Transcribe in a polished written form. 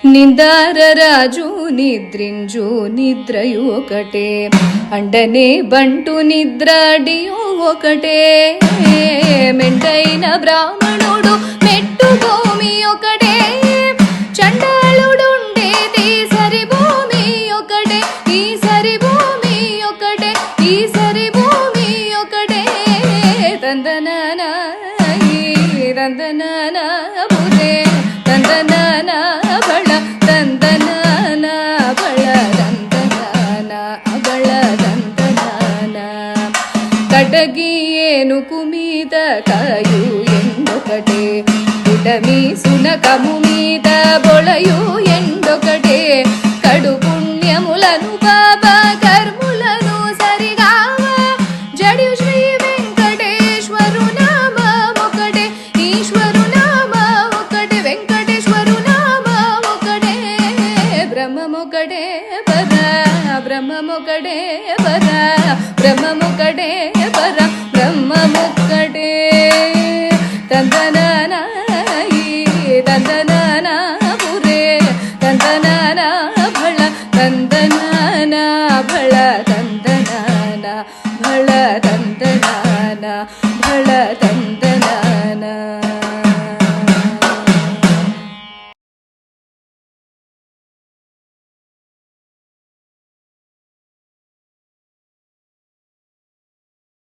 నిందార రాజు నిద్రింజు నిద్రయు ఒకటే, అండనే బంటు నిద్రాడియు ఒకటే. మెండైన బ్రాహ్మణుడు మెట్టు భూమి ఒకటే, చండాళుడుండేది సరి భూమి ఒకటే. ఈ సరి భూమి ఒకటే, ఈ సరి భూమి ఒకటే. తందనానా తందనానా బుదే తందనానా బళ తందనానా బళ తందనానా బళ తందనానా. కటగి ఏనుకు మీద కాయు ఎండొకటే, పుటమి సునకము మీద బొళయు ఎండొకటే. కడు పుణ్యములను బాబా కర్ములను సరిగావా, జడి శ్రీ వెంకటేశ్వరు నామొకటే. ఈశ్వరు నామ ఒకటే, వెంకటేశ్వరు నామ ఒకటే. బ్రహ్మమొకటే పర బ్రహ్మమొకటే పర బ్రహ్మమొకటే పర బ్రహ్మమొకటే. తందనానా తందనానా పురే తందనానా భళ తందనానా భళ